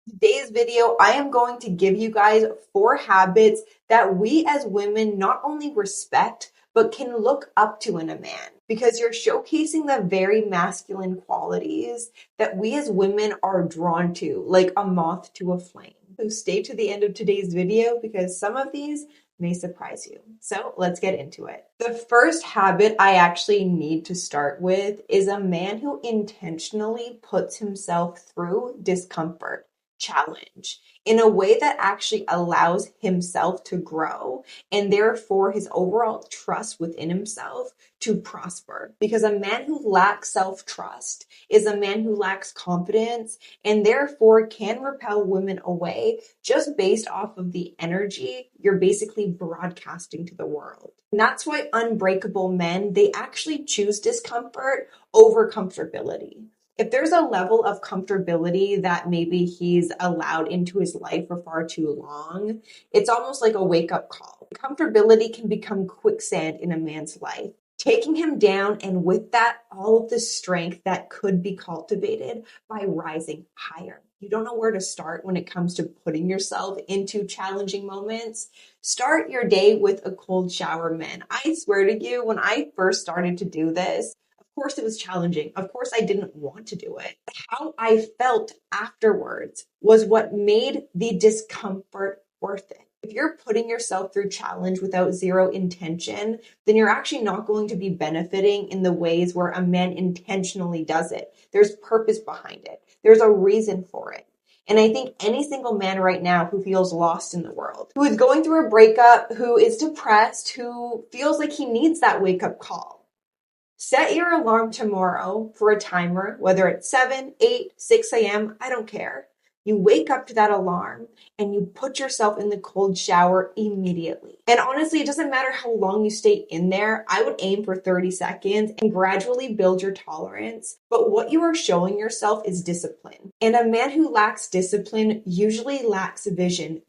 Today's video, I am going to give you guys 4 habits that we as women not only respect, but can look up to in a man because you're showcasing the very masculine qualities that we as women are drawn to, like a moth to a flame. So stay to the end of today's video because some of these may surprise you. So let's get into it. The first habit I actually need to start with is a man who intentionally puts himself through discomfort, challenge in a way that actually allows himself to grow and therefore his overall trust within himself to prosper. Because a man who lacks self trust is a man who lacks confidence and therefore can repel women away just based off of the energy you're basically broadcasting to the world. And that's why unbreakable men, they actually choose discomfort over comfortability. If there's a level of comfortability that maybe he's allowed into his life for far too long, it's almost like a wake up call. Comfortability can become quicksand in a man's life, taking him down, and with that, all of the strength that could be cultivated by rising higher. You don't know where to start when it comes to putting yourself into challenging moments. Start your day with a cold shower, man. I swear to you, when I first started to do this, of course, it was challenging. Of course, I didn't want to do it. How I felt afterwards was what made the discomfort worth it. If you're putting yourself through challenge without zero intention, then you're actually not going to be benefiting in the ways where a man intentionally does it. There's purpose behind it. There's a reason for it. And I think any single man right now who feels lost in the world, who is going through a breakup, who is depressed, who feels like he needs that wake up call, set your alarm tomorrow for a timer, whether it's 7, 8, 6 a.m., I don't care. You wake up to that alarm and you put yourself in the cold shower immediately. And honestly, it doesn't matter how long you stay in there. I would aim for 30 seconds and gradually build your tolerance. But what you are showing yourself is discipline. And a man who lacks discipline usually lacks vision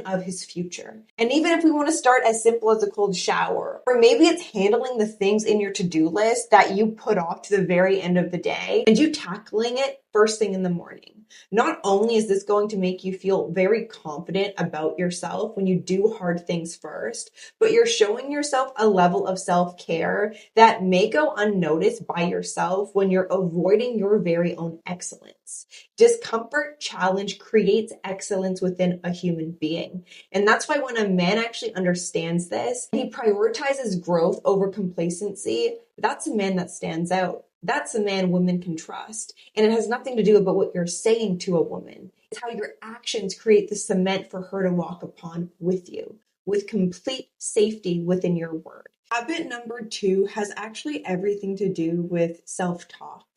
of his future. And even if we want to start as simple as a cold shower, or maybe it's handling the things in your to-do list that you put off to the very end of the day and you tackling it first thing in the morning. Not only is this going to make you feel very confident about yourself when you do hard things first, but you're showing yourself a level of self-care that may go unnoticed by yourself when you're avoiding your very own excellence. Discomfort challenge creates excellence within a human being. And that's why when a man actually understands this, he prioritizes growth over complacency. That's a man that stands out. That's a man women can trust. And it has nothing to do about what you're saying to a woman. It's how your actions create the cement for her to walk upon with you, with complete safety within your word. Habit number 2 has actually everything to do with self-talk.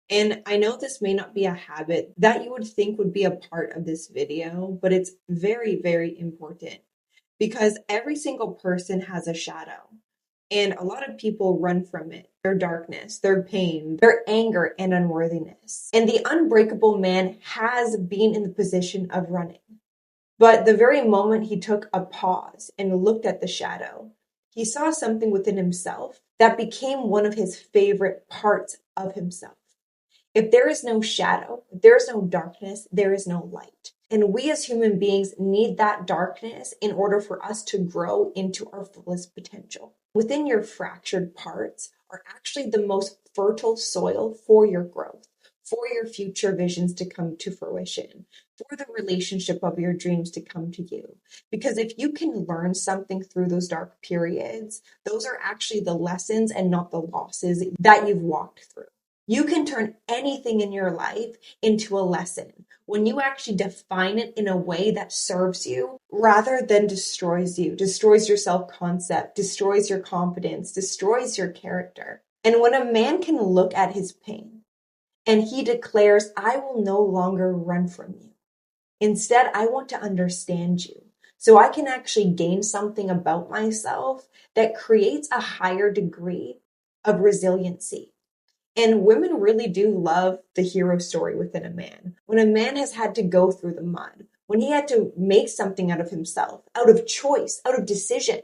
And I know this may not be a habit that you would think would be a part of this video, but it's very, very important because every single person has a shadow. And a lot of people run from it, their darkness, their pain, their anger, and unworthiness. And the unbreakable man has been in the position of running. But the very moment he took a pause and looked at the shadow, he saw something within himself that became one of his favorite parts of himself. If there is no shadow, if there is no darkness, there is no light. And we as human beings need that darkness in order for us to grow into our fullest potential. Within your fractured parts are actually the most fertile soil for your growth, for your future visions to come to fruition, for the relationship of your dreams to come to you. Because if you can learn something through those dark periods, those are actually the lessons and not the losses that you've walked through. You can turn anything in your life into a lesson when you actually define it in a way that serves you rather than destroys you, destroys your self-concept, destroys your confidence, destroys your character. And when a man can look at his pain and he declares, I will no longer run from you. Instead, I want to understand you so I can actually gain something about myself that creates a higher degree of resiliency. And women really do love the hero story within a man. When a man has had to go through the mud, when he had to make something out of himself, out of choice, out of decision.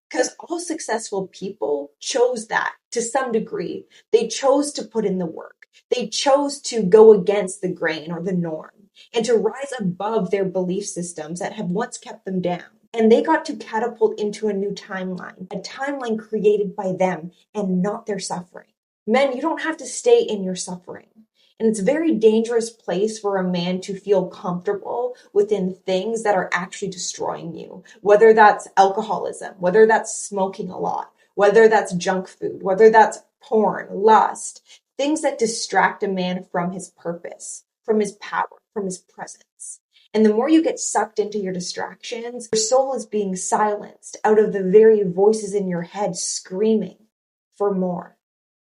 Because all successful people chose that to some degree. They chose to put in the work. They chose to go against the grain or the norm. and to rise above their belief systems that have once kept them down. And they got to catapult into a new timeline, a timeline created by them and not their suffering. Men, you don't have to stay in your suffering. And it's a very dangerous place for a man to feel comfortable within things that are actually destroying you, whether that's alcoholism, whether that's smoking a lot, whether that's junk food, whether that's porn, lust, things that distract a man from his purpose, from his power, from his presence. And the more you get sucked into your distractions, your soul is being silenced out of the very voices in your head screaming for more.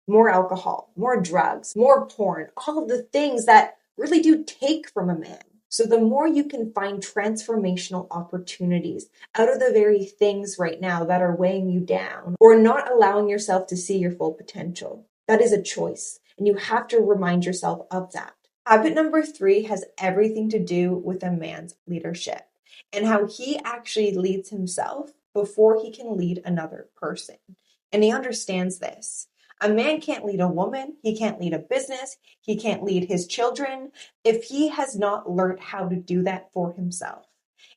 More alcohol, more drugs, more porn, all of the things that really do take from a man. So the more you can find transformational opportunities out of the very things right now that are weighing you down or not allowing yourself to see your full potential, that is a choice. And you have to remind yourself of that. Habit number 3 has everything to do with a man's leadership and how he actually leads himself before he can lead another person. And he understands this. A man can't lead a woman, he can't lead a business, he can't lead his children if he has not learned how to do that for himself.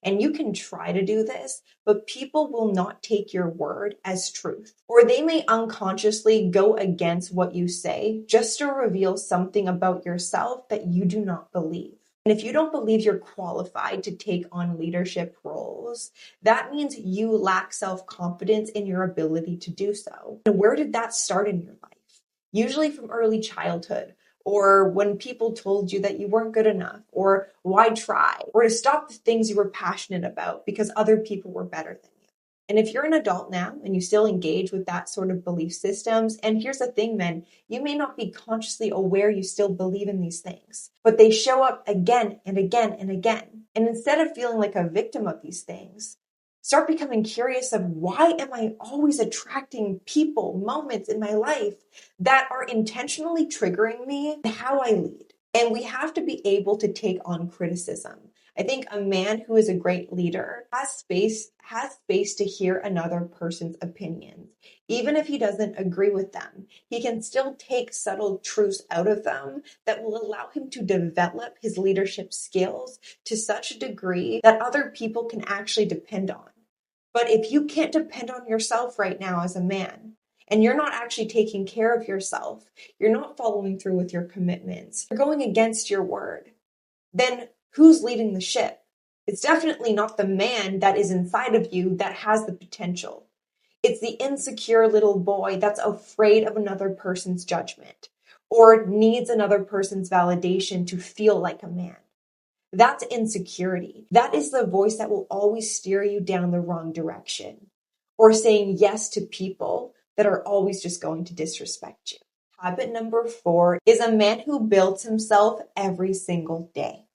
And you can try to do this, but people will not take your word as truth. Or they may unconsciously go against what you say just to reveal something about yourself that you do not believe. And if you don't believe you're qualified to take on leadership roles, that means you lack self-confidence in your ability to do so. And where did that start in your life? Usually from early childhood, or when people told you that you weren't good enough, or why try, or to stop the things you were passionate about because other people were better than you. And if you're an adult now and you still engage with that sort of belief systems, and here's the thing, men, you may not be consciously aware you still believe in these things, but they show up again and again and again. And instead of feeling like a victim of these things, start becoming curious of why am I always attracting people, moments in my life that are intentionally triggering me and how I lead. And we have to be able to take on criticism. I think a man who is a great leader has space to hear another person's opinions. Even if he doesn't agree with them, he can still take subtle truths out of them that will allow him to develop his leadership skills to such a degree that other people can actually depend on. But if you can't depend on yourself right now as a man, and you're not actually taking care of yourself, you're not following through with your commitments, you're going against your word, then who's leading the ship? It's definitely not the man that is inside of you that has the potential. It's the insecure little boy that's afraid of another person's judgment or needs another person's validation to feel like a man. That's insecurity. That is the voice that will always steer you down the wrong direction or saying yes to people that are always just going to disrespect you. Habit number 4 is a man who builds himself every single day.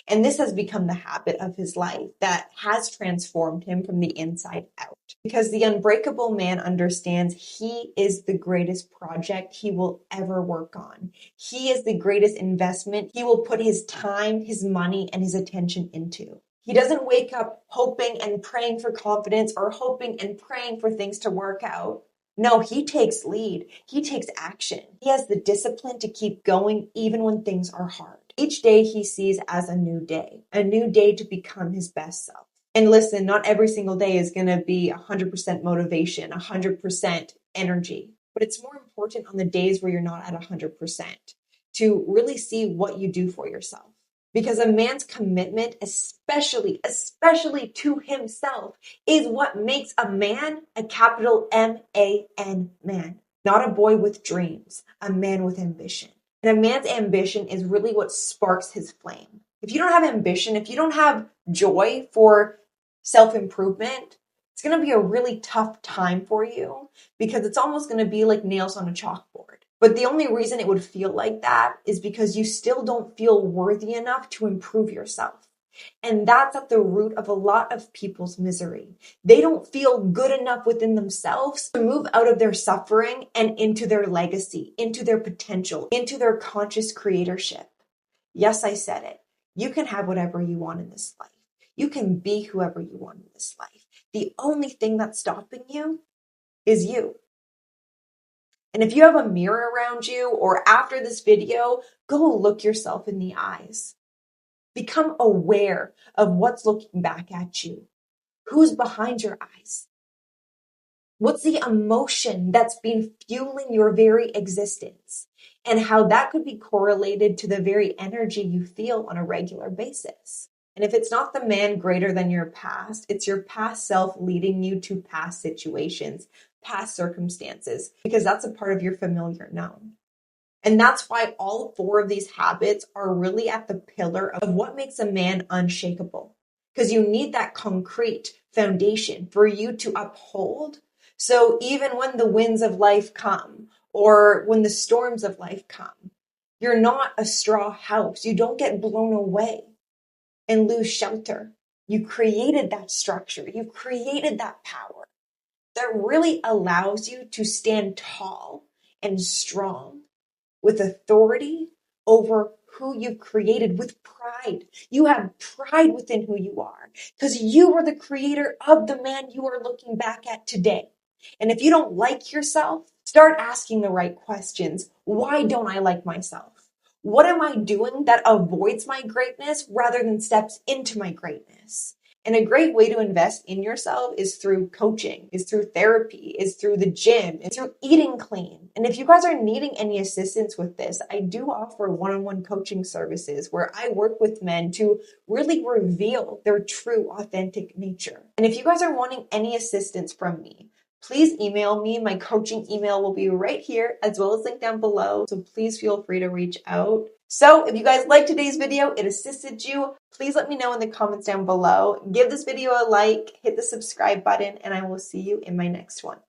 And this has become the habit of his life that has transformed him from the inside out. Because the unbreakable man understands he is the greatest project he will ever work on. He is the greatest investment he will put his time, his money, and his attention into. He doesn't wake up hoping and praying for confidence or hoping and praying for things to work out. No, he takes lead. He takes action. He has the discipline to keep going even when things are hard. Each day he sees as a new day to become his best self. And listen, not every single day is going to be 100% motivation, 100% energy. But it's more important on the days where you're not at 100% to really see what you do for yourself. Because a man's commitment, especially to himself, is what makes a man a capital M-A-N man. Not a boy with dreams, a man with ambition. And a man's ambition is really what sparks his flame. If you don't have ambition, if you don't have joy for self-improvement, it's going to be a really tough time for you because it's almost going to be like nails on a chalkboard. But the only reason it would feel like that is because you still don't feel worthy enough to improve yourself. And that's at the root of a lot of people's misery. They don't feel good enough within themselves to move out of their suffering and into their legacy, into their potential, into their conscious creatorship. Yes, I said it. You can have whatever you want in this life. You can be whoever you want in this life. The only thing that's stopping you is you. And if you have a mirror around you or after this video, go look yourself in the eyes. Become aware of what's looking back at you. Who's behind your eyes? What's the emotion that's been fueling your very existence? And how that could be correlated to the very energy you feel on a regular basis. And if it's not the man greater than your past, it's your past self leading you to past situations, past circumstances, because that's a part of your familiar known. And that's why all 4 of these habits are really at the pillar of what makes a man unshakable. Because you need that concrete foundation for you to uphold. So even when the winds of life come, or when the storms of life come, you're not a straw house. You don't get blown away and lose shelter. You created that structure. You created that power that really allows you to stand tall and strong with authority over who you've created, with pride. You have pride within who you are because you were the creator of the man you are looking back at today. And if you don't like yourself, start asking the right questions. Why don't I like myself? What am I doing that avoids my greatness rather than steps into my greatness? And a great way to invest in yourself is through coaching, is through therapy, is through the gym, is through eating clean. And if you guys are needing any assistance with this, I do offer one-on-one coaching services where I work with men to really reveal their true, authentic nature. And if you guys are wanting any assistance from me, please email me. My coaching email will be right here as well as linked down below. So please feel free to reach out. So if you guys liked today's video, it assisted you, please let me know in the comments down below. Give this video a like, hit the subscribe button, and I will see you in my next one.